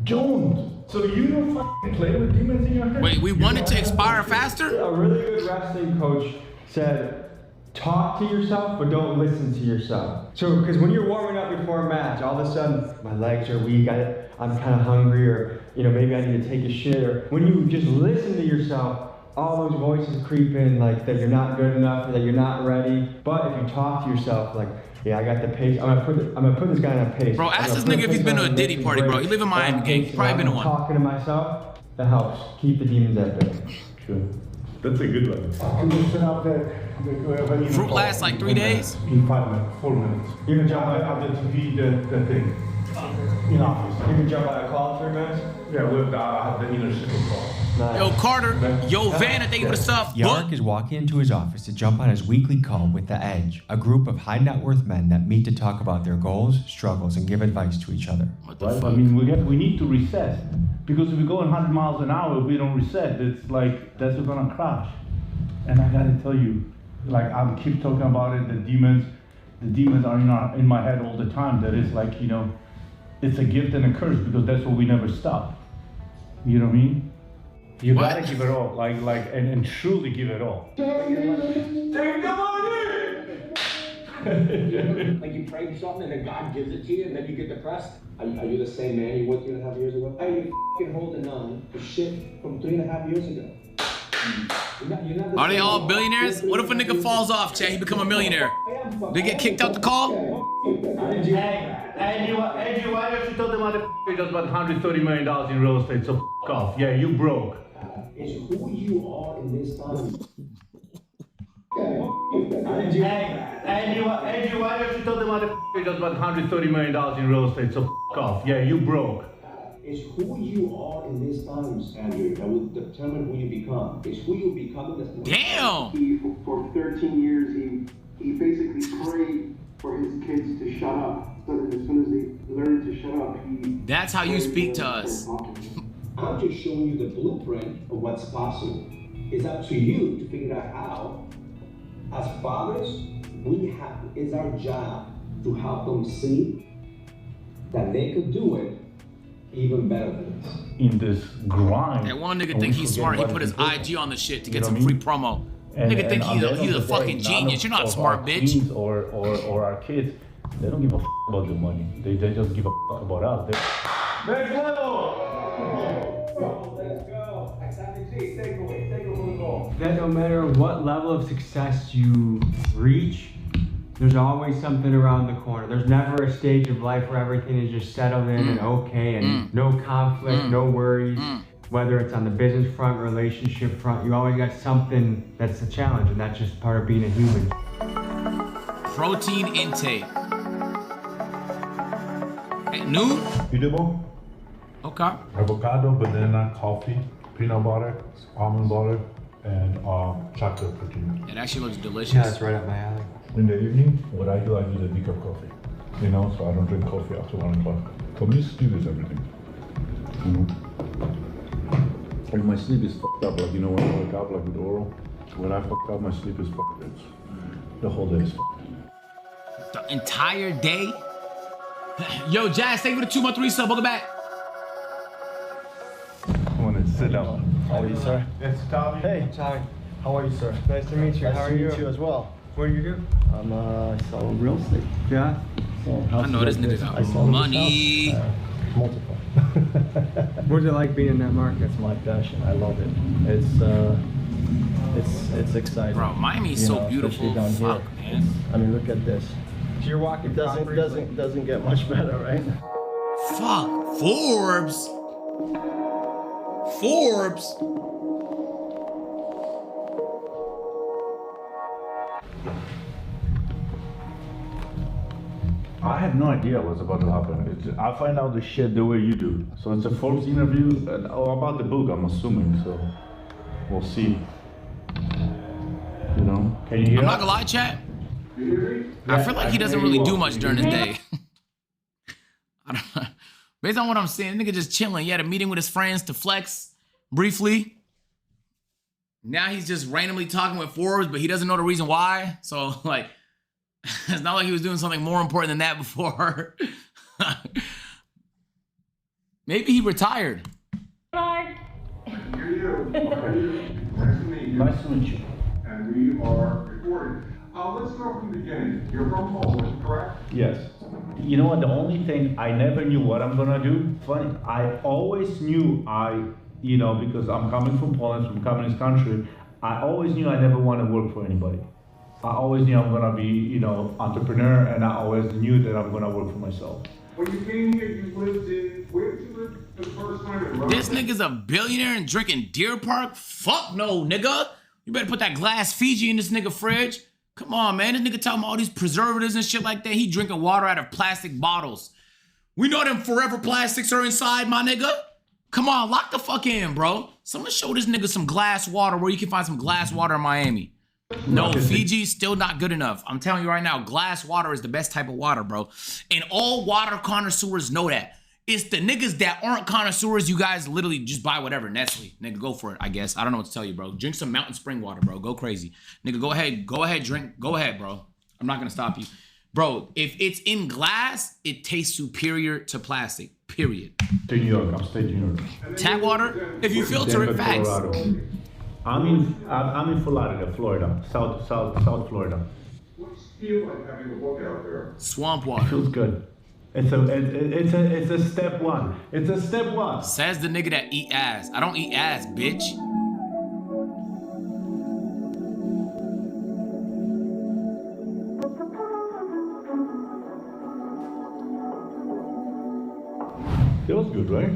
[SPEAKER 2] Don't. So you don't fucking play with demons in your head?
[SPEAKER 1] Wait, we want it to expire faster?
[SPEAKER 14] a really good wrestling coach said, talk to yourself, but don't listen to yourself. So, because when you're warming up before a match, all of a sudden, my legs are weak, I'm kind of hungry, or, maybe I need to take a shit, or when you just listen to yourself, all those voices creep in, like that you're not good enough, that you're not ready. But if you talk to yourself, like, yeah, I got the pace. I'm gonna put this guy on a pace.
[SPEAKER 1] Bro, ask this nigga if he's been to a Diddy party, bro. He live in Miami, gang. Probably been to one.
[SPEAKER 14] Talking to myself,
[SPEAKER 3] that helps keep the demons at bay.
[SPEAKER 2] Sure. That's a good one.
[SPEAKER 4] You set up the
[SPEAKER 1] Fruit lasts like 3 days?
[SPEAKER 2] In 5 minutes, 4 minutes. You can jump out the TV, the thing. In office.
[SPEAKER 3] You can jump on a call in 3 minutes?
[SPEAKER 2] Yeah, I have the inner circle call.
[SPEAKER 3] Nice.
[SPEAKER 1] Yo, Carter. Yo, Vanna, thank you for the sub.
[SPEAKER 3] Yark is walking into his office to jump on his weekly call with The Edge, a group of high net worth men that meet to talk about their goals, struggles, and give advice to each other.
[SPEAKER 1] What the
[SPEAKER 2] Right?
[SPEAKER 1] fuck?
[SPEAKER 2] I mean, we need to reset. Because if we go 100 miles an hour, if we don't reset, it's like, that's gonna crash. And I gotta tell you, like, I keep talking about it, the demons are in my head all the time. That is like, you know, it's a gift and a curse because that's what we never stop. You know what I mean? You gotta give it all, like, and truly give it all.
[SPEAKER 18] Like you pray for something and then God gives it to you and then you get depressed. Are you the same man you were 3.5 years ago? Are you f***ing holding on to shit from 3.5 years ago? You're not
[SPEAKER 1] Are they all billionaires? What if a nigga falls off, Chad? He become a millionaire. They get kicked out the call?
[SPEAKER 2] Hey, why don't you tell the motherfucker just about $130 million in real estate, so f*** off. Yeah, you broke.
[SPEAKER 18] It's who you are in this time.
[SPEAKER 2] Hey, why don't you tell the motherfucker just about $130 million in real estate, so f*** off. Yeah, you broke.
[SPEAKER 18] It's who you are in these times, Andrew, that will determine who you become. It's who you become in this.
[SPEAKER 1] Damn!
[SPEAKER 19] For 13 years, he basically prayed for his kids to shut up. So that as soon as they learn to shut up,
[SPEAKER 1] That's how you speak to us.
[SPEAKER 18] I'm just showing you the blueprint of what's possible. It's up to you to figure out how. As fathers, it's our job to help them see that they could do it even better than us.
[SPEAKER 2] In this grind.
[SPEAKER 1] That one nigga think he's smart. He put his IG on the shit to get some free promo. Nigga think he's a fucking genius. You're not smart, bitch.
[SPEAKER 2] Or our kids, they don't give a f about the money. They just give a f about us. Let's go!
[SPEAKER 3] That no matter what level of success you reach, there's always something around the corner. There's never a stage of life where everything is just settled in and okay and no conflict, no worries. Whether it's on the business front, relationship front, you always got something that's a challenge, and that's just part of being a human.
[SPEAKER 1] Protein intake. Hey, new?
[SPEAKER 2] Edible.
[SPEAKER 1] Okay.
[SPEAKER 2] Avocado, banana, coffee, peanut butter, almond butter, and chocolate protein.
[SPEAKER 1] It actually looks delicious.
[SPEAKER 3] Yeah, it's right up my alley.
[SPEAKER 2] In the evening, what I do the decaf coffee. You know, so I don't drink coffee after 1 o'clock. For me, sleep is everything. You know? Like my sleep is fucked up. Like, you know, when I wake up, like with oral, when I fucked up, my sleep is fucked. The whole day is fucked.
[SPEAKER 1] The entire day? Yo, Jazz, thank you for the 2-month resub. Welcome back.
[SPEAKER 2] I want to sit down.
[SPEAKER 20] How are you, sir?
[SPEAKER 2] It's Tommy.
[SPEAKER 20] Hey, Tommy. How are you, sir?
[SPEAKER 3] Nice to meet you. How are you?
[SPEAKER 20] Nice to meet you as well.
[SPEAKER 3] What do you do?
[SPEAKER 20] I sell real estate.
[SPEAKER 3] Yeah?
[SPEAKER 1] I know this nigga got money.
[SPEAKER 20] Multiple.
[SPEAKER 3] What's it like being in that market?
[SPEAKER 20] It's my passion. I love it. It's exciting.
[SPEAKER 1] Bro, Miami's so beautiful.
[SPEAKER 20] Down
[SPEAKER 1] Fuck,
[SPEAKER 20] here.
[SPEAKER 1] man.
[SPEAKER 20] I mean, look at this.
[SPEAKER 3] So you're walking.
[SPEAKER 20] Doesn't get much better, right?
[SPEAKER 1] Fuck. Forbes. Forbes.
[SPEAKER 2] I had no idea what's about to happen. I find out the shit the way you do. So it's a Forbes interview about the book, I'm assuming. So we'll see. You know? Can you hear?
[SPEAKER 1] I'm not gonna lie, chat. I feel like he doesn't really do much during his day. I don't know. Based on what I'm seeing, nigga just chilling. He had a meeting with his friends to flex briefly. Now he's just randomly talking with Forbes, but he doesn't know the reason why. So like, it's not like he was doing something more important than that before. Maybe he retired.
[SPEAKER 9] Bye.
[SPEAKER 19] Here you. Nice to meet you.
[SPEAKER 2] Nice to meet you.
[SPEAKER 19] And we are recording. Let's start from the beginning. You're from Poland, correct?
[SPEAKER 2] Yes. You know what? The only thing I never knew what I'm gonna do. Funny, I always knew because I'm coming from Poland, from a communist country. I always knew I never want to work for anybody. I always knew I'm gonna be, entrepreneur, and I always knew that I'm gonna work for myself.
[SPEAKER 19] When you came here, you lived in, where did you live for the first time? In Russia?
[SPEAKER 1] This nigga's a billionaire and drinking Deer Park? Fuck no, nigga. You better put that glass Fiji in this nigga fridge. Come on, man. This nigga talking about all these preservatives and shit like that. He drinking water out of plastic bottles. We know them forever plastics are inside, my nigga. Come on, lock the fuck in, bro. Someone show this nigga some glass water where you can find some glass water in Miami. No, Fiji's still not good enough. I'm telling you right now, glass water is the best type of water, bro. And all water connoisseurs know that. It's the niggas that aren't connoisseurs, you guys literally just buy whatever. Nestle, nigga, go for it, I guess. I don't know what to tell you, bro. Drink some mountain spring water, bro. Go crazy. Nigga, go ahead, drink. Go ahead, bro. I'm not gonna stop you. Bro, if it's in glass, it tastes superior to plastic, period.
[SPEAKER 2] New York, upstate New York.
[SPEAKER 1] Tap water, if you filter it, facts.
[SPEAKER 2] I'm in Florida, South Florida.
[SPEAKER 19] What's it feel like having a book out there?
[SPEAKER 1] Swamp water.
[SPEAKER 2] Feels good. It's a step one. It's a step one.
[SPEAKER 1] Says the nigga that eat ass. I don't eat ass, bitch.
[SPEAKER 2] Feels good, right?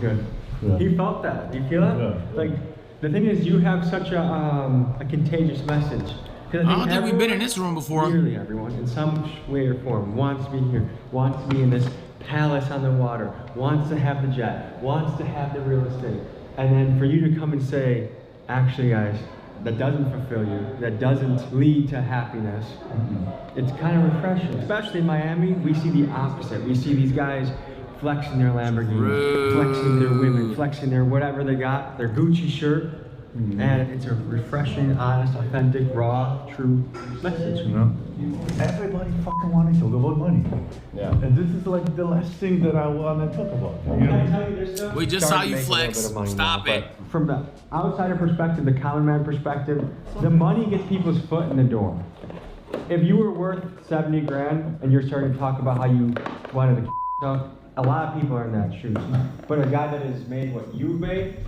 [SPEAKER 14] Good.
[SPEAKER 2] Yeah.
[SPEAKER 14] He felt that. Do you feel that?
[SPEAKER 2] Yeah.
[SPEAKER 14] Like, the thing is, you have such a contagious message.
[SPEAKER 1] I don't think we've been in this room before.
[SPEAKER 14] Nearly everyone, in some way or form, wants to be here, wants to be in this palace on the water, wants to have the jet, wants to have the real estate. And then for you to come and say, actually, guys, that doesn't fulfill you, that doesn't lead to happiness, it's kind of refreshing. Especially in Miami, we see the opposite. We see these guys flexing their Lamborghini, flexing their women, flexing their whatever they got, their Gucci shirt. And it's a refreshing, honest, authentic, raw, true message.
[SPEAKER 2] You know, everybody fucking want to talk about money. Yeah. And this is like the last thing that I want to talk about. You know?
[SPEAKER 1] We just saw you flex. Stop it.
[SPEAKER 14] From the outsider perspective, the common man perspective, the money gets people's foot in the door. If you were worth 70 grand and you're starting to talk about how you wanted to talk, a lot of people are in that shoes. But a guy that has made what you've made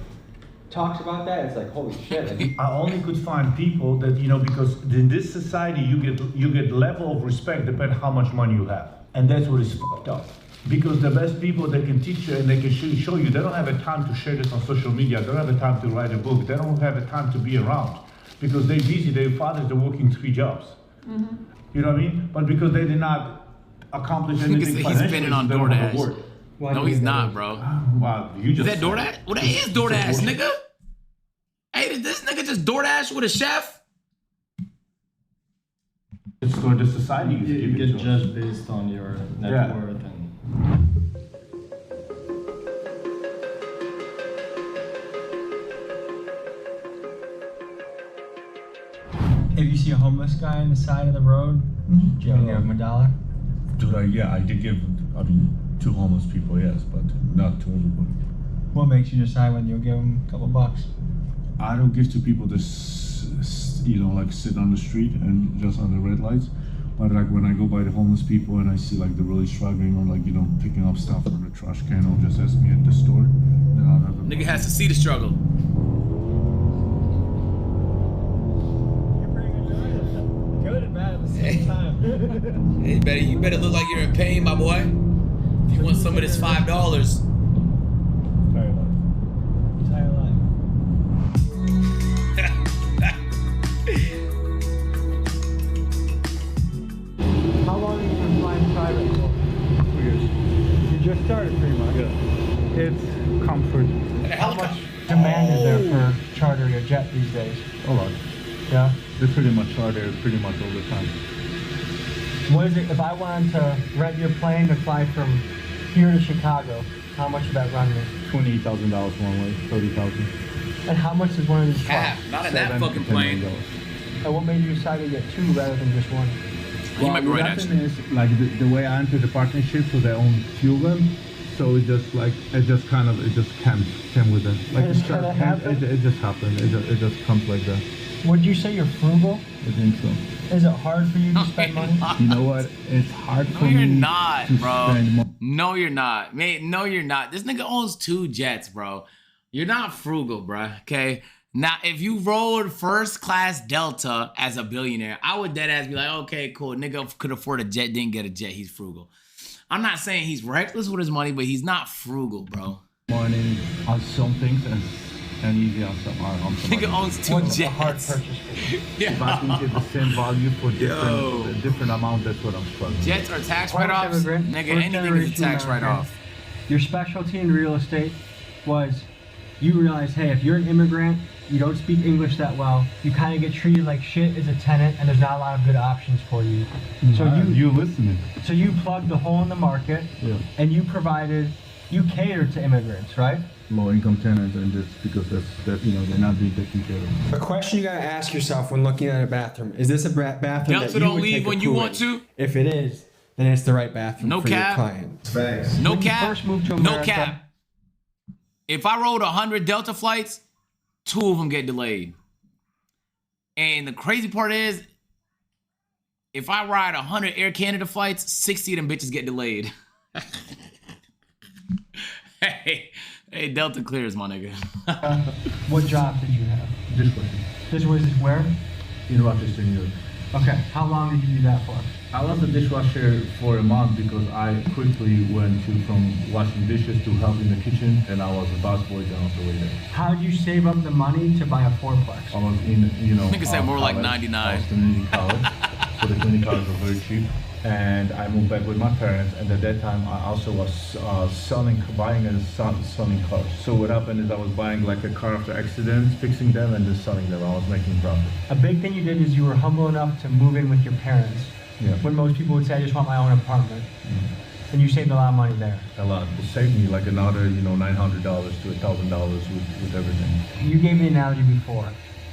[SPEAKER 14] talks about that, it's like, holy shit.
[SPEAKER 2] I only could find people that, you know, because in this society you get level of respect depending how much money you have. And that's what is fucked up. Because the best people that can teach you and they can show you, they don't have a time to share this on social media, they don't have a time to write a book, they don't have a time to be around. Because they're busy, their fathers, they're working 3 jobs. You know what I mean? But because they did not accomplish anything
[SPEAKER 1] financially, he's spending on DoorDash. No, he's not, bro.
[SPEAKER 2] Wow, you just...
[SPEAKER 1] Is that DoorDash? Well, that is DoorDash, nigga. Hey, did this nigga just DoorDash with a chef?
[SPEAKER 2] It's for the society.
[SPEAKER 20] You get judged based on your net worth and...
[SPEAKER 3] If you see a homeless guy on the side of the road, do you ever give him $1?
[SPEAKER 2] Dude, I did give, to homeless people, yes, but not to everybody.
[SPEAKER 3] What makes you decide when you'll give them a couple bucks?
[SPEAKER 2] I don't give to people that, like sit on the street and just on the red lights. But like when I go by the homeless people and I see like they're really struggling or like, picking up stuff from the trash can or just ask me at the store, then I'll have a...
[SPEAKER 1] Nigga has to see the struggle.
[SPEAKER 3] Good and bad at the same time.
[SPEAKER 1] Hey, you better look like you're in pain, my boy. If you want some of this $5.
[SPEAKER 3] Entire life.
[SPEAKER 14] How long have you been flying private?
[SPEAKER 2] 2 years.
[SPEAKER 14] You just started pretty much.
[SPEAKER 2] Yeah. It's comfort.
[SPEAKER 14] How much demand is there for chartering a jet these days?
[SPEAKER 2] A lot.
[SPEAKER 14] Yeah?
[SPEAKER 2] They pretty much are there pretty much all the time.
[SPEAKER 14] What is it, if I wanted to rent your plane to fly from here to Chicago, how much would that run me?
[SPEAKER 2] $28,000 one way, $30,000.
[SPEAKER 14] And how much is one of these
[SPEAKER 1] Cap,
[SPEAKER 14] cost?
[SPEAKER 1] not in that fucking plane.
[SPEAKER 14] And what made you decide to get 2 rather than just 1?
[SPEAKER 1] You might be right,
[SPEAKER 2] the thing
[SPEAKER 1] actually.
[SPEAKER 2] is, like the way I entered the partnership, so they own few of them. So it just came with it. Like
[SPEAKER 14] It just kinda happened?
[SPEAKER 2] It just happened. It just comes like that.
[SPEAKER 14] Would you say you're frugal?
[SPEAKER 2] I think so.
[SPEAKER 14] Is it hard for you to spend money?
[SPEAKER 2] You know what? It's hard for me.
[SPEAKER 1] No, you're not,
[SPEAKER 2] to
[SPEAKER 1] bro.
[SPEAKER 2] spend money.
[SPEAKER 1] No, you're not. Mate, no, you're not. This nigga owns 2 jets, bro. You're not frugal, bro, okay? Now, if you rode first class Delta as a billionaire, I would deadass be like, okay, cool. Nigga could afford a jet, didn't get a jet. He's frugal. I'm not saying he's reckless with his money, but he's not frugal, bro.
[SPEAKER 2] Morning on some things and easy on some.
[SPEAKER 1] Nigga owns 2 jets.
[SPEAKER 3] A hard purchase for you?
[SPEAKER 1] Yeah.
[SPEAKER 2] If I can get the same value for different amount, that's what I'm struggling.
[SPEAKER 1] Jets are tax write-offs. Nigga, anything is a tax write-off.
[SPEAKER 3] Your specialty in real estate was you realize, hey, if you're an immigrant, you don't speak English that well, you kind of get treated like shit as a tenant, and there's not a lot of good options for you. So
[SPEAKER 2] you listening.
[SPEAKER 3] So you plugged the hole in the market, and you catered to immigrants, right?
[SPEAKER 2] Low income tenants, and just because that's you know, they're not being taken care of.
[SPEAKER 3] A question you gotta ask yourself when looking at a bathroom: is this a bathroom
[SPEAKER 1] Delta
[SPEAKER 3] that you
[SPEAKER 1] don't
[SPEAKER 3] would
[SPEAKER 1] leave
[SPEAKER 3] take a
[SPEAKER 1] when you
[SPEAKER 3] poo
[SPEAKER 1] want
[SPEAKER 3] in?
[SPEAKER 1] to.
[SPEAKER 3] If it is, then it's the right bathroom for your client.
[SPEAKER 2] Facts.
[SPEAKER 1] No
[SPEAKER 3] When you
[SPEAKER 1] cap.
[SPEAKER 3] first moved to
[SPEAKER 1] No
[SPEAKER 3] America-
[SPEAKER 1] cap. If I rode 100 Delta flights, 2 of them get delayed. And the crazy part is, if I ride 100 Air Canada flights, 60 of them bitches get delayed. Hey, Delta clears, my nigga.
[SPEAKER 3] What job did you have?
[SPEAKER 2] Dishwasher.
[SPEAKER 3] This was where?
[SPEAKER 2] In Rochester, New York.
[SPEAKER 3] Okay. How long did you do that for?
[SPEAKER 2] I was a dishwasher for a month because I quickly went from washing dishes to help in the kitchen, and I was a busboy and also waiter.
[SPEAKER 3] How did you save up the money to buy a fourplex?
[SPEAKER 2] I was in, you know,
[SPEAKER 1] Nigga said more like
[SPEAKER 2] college.
[SPEAKER 1] 99.
[SPEAKER 2] I was community college, so the community college was very cheap. And I moved back with my parents, and at that time I also was buying and selling cars. So what happened is I was buying like a car after accidents, fixing them, and just selling them. I was making profit.
[SPEAKER 3] A big thing you did is you were humble enough to move in with your parents.
[SPEAKER 2] Yeah.
[SPEAKER 3] When most people would say, I just want my own apartment.
[SPEAKER 2] Mm-hmm.
[SPEAKER 3] And you saved a lot of money there.
[SPEAKER 2] A lot. It saved me like another, you know, $900 to $1,000 with everything.
[SPEAKER 3] You gave me an analogy before.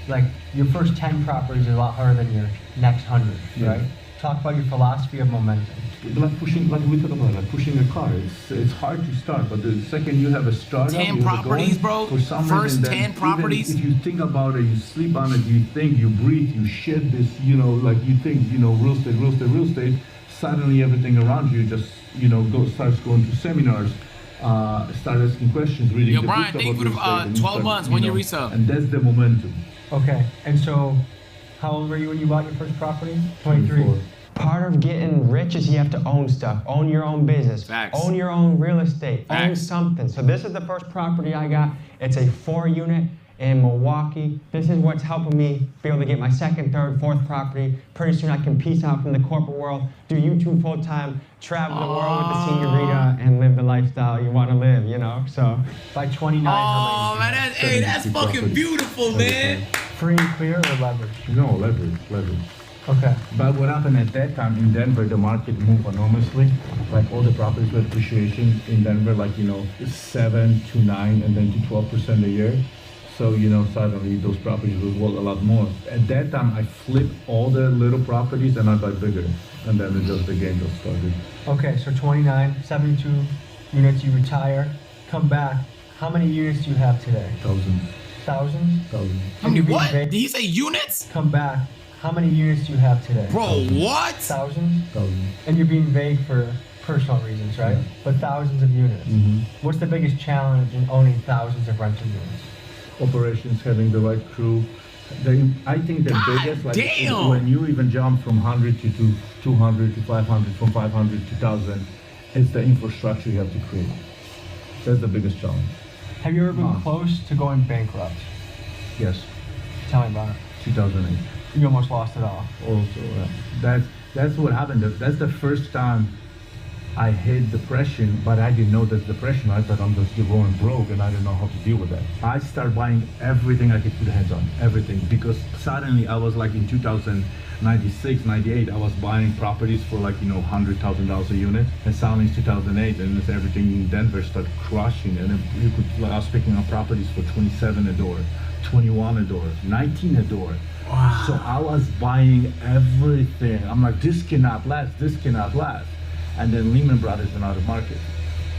[SPEAKER 3] Like, your first 10 properties are a lot harder than your next 100, right? Talk about your philosophy of momentum.
[SPEAKER 2] Like we talk about, like pushing a car. It's hard to start, but the second you have a startup,
[SPEAKER 1] 10 properties, bro.
[SPEAKER 2] For some
[SPEAKER 1] First
[SPEAKER 2] reason,
[SPEAKER 1] 10 properties.
[SPEAKER 2] If you think about it, you sleep on it, you think, you breathe, you shit this, you know, like you think, you know, real estate. Suddenly, everything around you just, you know, starts going to seminars. Start asking questions, reading
[SPEAKER 1] Yo,
[SPEAKER 2] the
[SPEAKER 1] Brian,
[SPEAKER 2] books
[SPEAKER 1] thank
[SPEAKER 2] about
[SPEAKER 1] you
[SPEAKER 2] real
[SPEAKER 1] for
[SPEAKER 2] estate, and
[SPEAKER 1] 12 months. When you resell.
[SPEAKER 2] And that's the momentum.
[SPEAKER 3] Okay, and so how old were you when you bought your first property? 23.
[SPEAKER 2] 24.
[SPEAKER 3] Part of getting rich is you have to own stuff, own your own business, own your own real estate, own something. So this is the first property I got. It's a 4-unit in Milwaukee. This is what's helping me be able to get my second, third, fourth property. Pretty soon I can peace out from the corporate world, do YouTube full time, travel the world with the senorita, and live the lifestyle you want to live, you know? So by 29,
[SPEAKER 1] Oh, man, that's fucking beautiful, man.
[SPEAKER 3] Free and clear or leverage?
[SPEAKER 2] No, leverage.
[SPEAKER 3] Okay.
[SPEAKER 2] But what happened at that time in Denver, the market moved enormously. Like all the properties were appreciation in Denver, like, you know, 7 to 9 and then to 12% a year. So, you know, suddenly those properties were worth a lot more. At that time, I flipped all the little properties and I got bigger. And then the game just started.
[SPEAKER 3] Okay, so 29, 72 units, you retire, come back. How many units do you have today?
[SPEAKER 2] Thousands.
[SPEAKER 3] Thousands?
[SPEAKER 1] How many what? Did he say units?
[SPEAKER 3] Come back. How many units do you have today?
[SPEAKER 1] Bro, what?
[SPEAKER 3] Thousands?
[SPEAKER 2] Thousands.
[SPEAKER 3] And you're being vague for personal reasons, right?
[SPEAKER 2] Yeah.
[SPEAKER 3] But thousands of units.
[SPEAKER 2] Mm-hmm.
[SPEAKER 3] What's the biggest challenge in owning thousands of rental units?
[SPEAKER 2] Operations, having the right crew. I think the biggest, like
[SPEAKER 1] damn.
[SPEAKER 2] when you even jump from 100 to 200 to 500, from 500 to 1,000, it's the infrastructure you have to create. That's the biggest challenge.
[SPEAKER 3] Have you ever been close to going bankrupt?
[SPEAKER 2] Yes.
[SPEAKER 3] Tell me about it.
[SPEAKER 2] 2008.
[SPEAKER 3] You almost lost it all.
[SPEAKER 2] Also, that's what happened. That's the first time I hit depression, but I didn't know that's depression. I thought I'm just going broke and I didn't know how to deal with that. I started buying everything I could put hands on, everything, because suddenly I was like in 2096, 98, I was buying properties for like, you know, $100,000 a unit, and suddenly in 2008, and everything in Denver started crushing, and you could, like, I was picking up properties for 27 a door, 21 a door, 19 a door. Wow. So I was buying everything. I'm like, this cannot last. And then Lehman Brothers went out of market.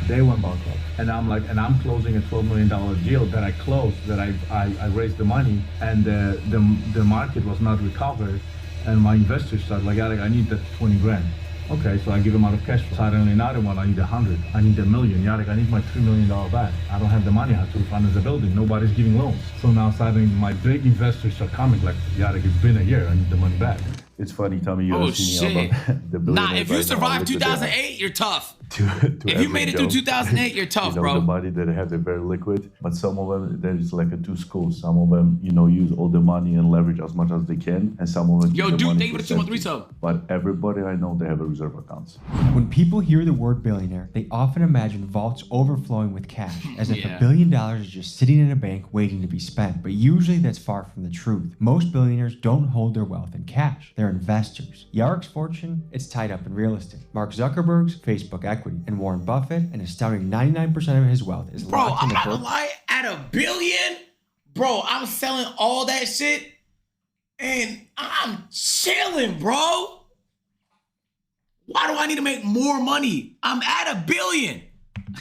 [SPEAKER 2] They went bankrupt. And I'm like, and I'm closing a $12 million deal that I closed, that I raised the money, and the market was not recovered. And my investors started like, I need that 20 grand. Okay, so I give them out of cash flow. Suddenly another one, I need 100, I need $1 million. Yarek, I need my $3 million back. I don't have the money, I have to refinance the building. Nobody's giving loans. So now suddenly my big investors are coming like, Yarek, it's been a year, I need the money back.
[SPEAKER 21] It's funny, Tommy, you asking me about the billionaire.
[SPEAKER 1] Nah, if you survived 2008, you're tough. If you made it through 2008, you're tough, bro.
[SPEAKER 2] The money that they have, they're very liquid. But some of them, there's like two schools. Some of them, use all the money and leverage as much as they can, and some of them.
[SPEAKER 1] Yo, dude, thank you for the 213 sub.
[SPEAKER 2] But everybody I know, they have a reserve accounts.
[SPEAKER 3] When people hear the word billionaire, they often imagine vaults overflowing with cash, as if $1 billion is just sitting in a bank waiting to be spent. But usually that's far from the truth. Most billionaires don't hold their wealth in cash. They're investors. Yarrick's fortune, it's tied up in real estate. Mark Zuckerberg's Facebook equity, and Warren Buffett, an astounding 99% of his wealth is locked in
[SPEAKER 1] I'm not gonna lie, at $1 billion, bro, I'm selling all that shit and I'm chilling, bro. Why do I need to make more money? I'm at $1 billion.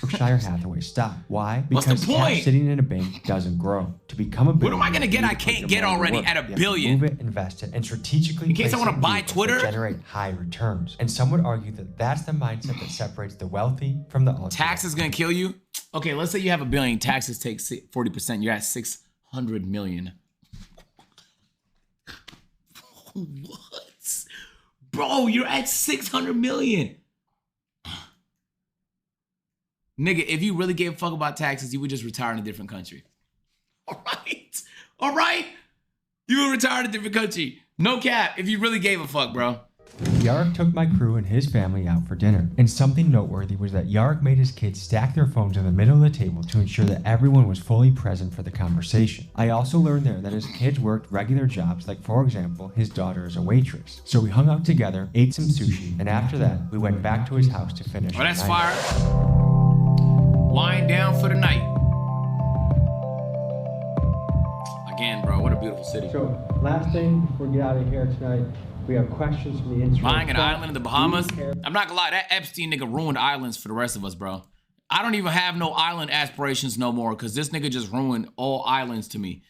[SPEAKER 3] Berkshire Hathaway stock. Why?
[SPEAKER 1] What's
[SPEAKER 3] Because
[SPEAKER 1] the point?
[SPEAKER 3] cash sitting in a bank doesn't grow. To become a
[SPEAKER 1] What
[SPEAKER 3] billionaire,
[SPEAKER 1] am I gonna get? I can't get already at $1 billion.
[SPEAKER 3] Move it, invest it, and strategically
[SPEAKER 1] In case I
[SPEAKER 3] place
[SPEAKER 1] wanna
[SPEAKER 3] it in
[SPEAKER 1] buy
[SPEAKER 3] vehicles
[SPEAKER 1] Twitter?
[SPEAKER 3] that generate high returns. And some would argue that that's the mindset that separates the wealthy from the ultra.
[SPEAKER 1] Tax is gonna kill you. Okay, let's say you have $1 billion. Taxes take 40%. You're at 600 million. What? Bro, you're at 600 million. Nigga, if you really gave a fuck about taxes, you would just retire in a different country. All right? You would retire in a different country. No cap, if you really gave a fuck, bro.
[SPEAKER 3] Yarrick took my crew and his family out for dinner. And something noteworthy was that Yarrick made his kids stack their phones in the middle of the table to ensure that everyone was fully present for the conversation. I also learned there that his kids worked regular jobs, like for example, his daughter is a waitress. So we hung out together, ate some sushi, and after that, we went back to his house to finish.
[SPEAKER 1] Oh, that's
[SPEAKER 3] the night.
[SPEAKER 1] fire. Wind down for the night. Again, bro, what a beautiful city.
[SPEAKER 14] So, last thing before we get out of here tonight, we have questions from the Instagram.
[SPEAKER 1] Buying an island in the Bahamas? I'm not gonna lie, that Epstein nigga ruined islands for the rest of us, bro. I don't even have no island aspirations no more, because this nigga just ruined all islands to me.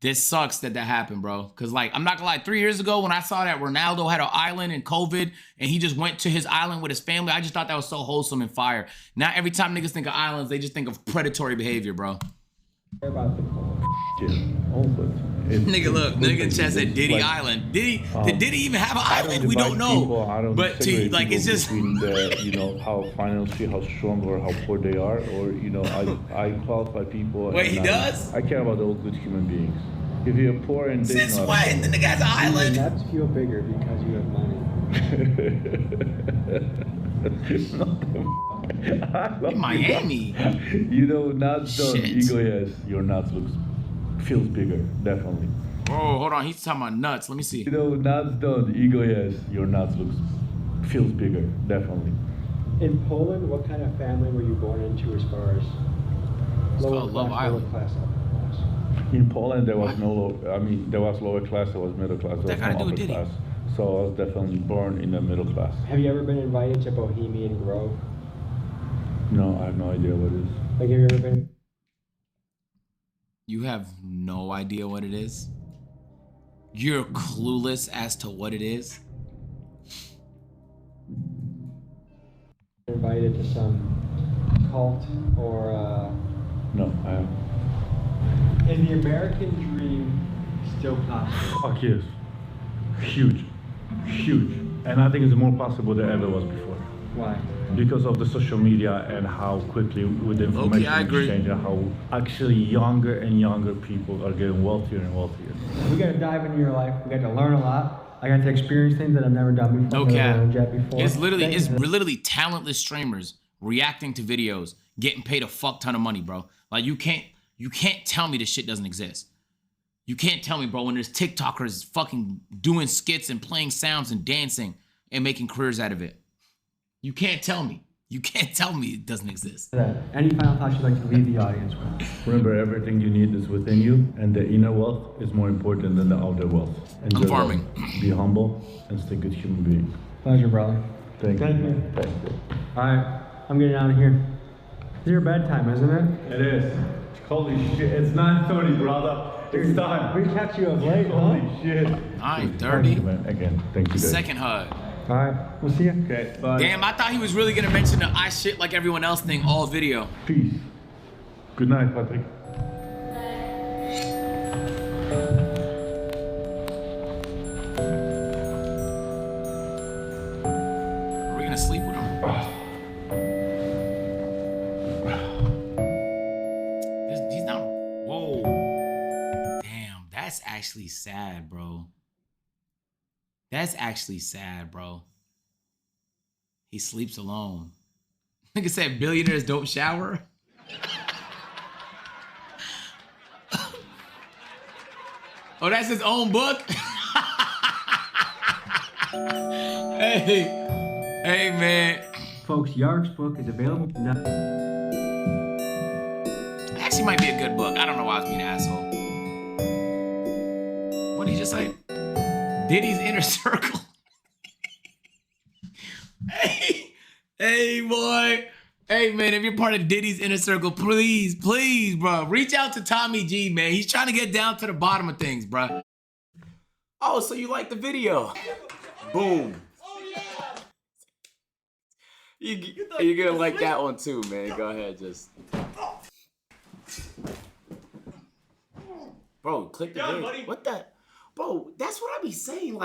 [SPEAKER 1] This sucks that happened, bro. Because, like, I'm not gonna lie, 3 years ago when I saw that Ronaldo had an island in COVID and he just went to his island with his family, I just thought that was so wholesome and fire. Now, every time niggas think of islands, they just think of predatory behavior, bro.
[SPEAKER 14] About the
[SPEAKER 1] Nigga, look, nigga in chat said Diddy Island. Did Diddy even have an island? We don't know. But to, like, it's just
[SPEAKER 2] between the, how financially, how strong or how poor they are, or I qualify people.
[SPEAKER 1] Wait, he does?
[SPEAKER 2] I care about all good human beings. If you're poor and
[SPEAKER 1] since when? The nigga has an island.
[SPEAKER 14] Your nuts feel bigger because you have money.
[SPEAKER 1] In Miami.
[SPEAKER 2] Nuts don't ego, yes. Your nuts feels bigger, definitely.
[SPEAKER 1] Oh, hold on. He's talking about nuts. Let me see.
[SPEAKER 2] Nuts don't ego, yes. Your nuts feels bigger, definitely.
[SPEAKER 14] In Poland, what kind of family were you born into as far as lower class, upper class?
[SPEAKER 2] In Poland, there was there was lower class, there was middle class, there was no upper class. So I was definitely born in the middle class.
[SPEAKER 14] Have you ever been invited to Bohemian Grove?
[SPEAKER 2] No, I have no idea what it is.
[SPEAKER 14] Like, have you ever been?
[SPEAKER 1] You have no idea what it is? You're clueless as to what it is?
[SPEAKER 14] Invited to some cult or
[SPEAKER 2] No, I haven't.
[SPEAKER 14] Is the American dream still possible?
[SPEAKER 2] Fuck yes. Huge. And I think it's more possible than ever was before.
[SPEAKER 14] Why?
[SPEAKER 2] Because of the social media and how quickly with the information exchange and how actually younger and younger people are getting wealthier and wealthier.
[SPEAKER 14] We got to dive into your life. We got to learn a lot. I got to experience things that I've never done before.
[SPEAKER 1] It's literally talentless streamers reacting to videos, getting paid a fuck ton of money, bro. Like, you can't tell me this shit doesn't exist. You can't tell me, bro, when there's TikTokers fucking doing skits and playing sounds and dancing and making careers out of it. You can't tell me. You can't tell me it doesn't exist.
[SPEAKER 14] Any final thoughts you'd like to leave the audience with?
[SPEAKER 2] Remember, everything you need is within you, and the inner wealth is more important than the outer wealth.
[SPEAKER 1] I'm farming.
[SPEAKER 2] Be humble and stay a good human being.
[SPEAKER 14] Pleasure, brother.
[SPEAKER 2] Thank you.
[SPEAKER 14] All right, I'm getting out of here. It's your bedtime, isn't it?
[SPEAKER 2] It is. Holy shit, it's 9:30, brother. It's time.
[SPEAKER 14] We catch you up late,
[SPEAKER 2] Holy shit.
[SPEAKER 1] 9:30?
[SPEAKER 2] Again, thank you guys.
[SPEAKER 1] Second hug.
[SPEAKER 14] All right, we'll see you.
[SPEAKER 2] Okay, bye.
[SPEAKER 1] Damn, I thought he was really gonna mention the I shit like everyone else thing all video.
[SPEAKER 2] Peace. Good night, Patrick.
[SPEAKER 1] Are we gonna sleep with him? sad, bro. That's actually sad, bro. He sleeps alone. Nigga said billionaires don't shower. Oh, that's his own book? Hey, man.
[SPEAKER 3] Folks, Yark's book is available now.
[SPEAKER 1] Actually might be a good book. I don't know why I was being an asshole. What did he just say? Diddy's Inner Circle. Hey, boy. Hey, man, if you're part of Diddy's Inner Circle, please, bro, reach out to Tommy G, man. He's trying to get down to the bottom of things, bro. Oh, so you like the video? Boom. You're gonna like that one too, man. Go ahead, just. Bro, click the video. What the? Bro, that's what I be saying. Like.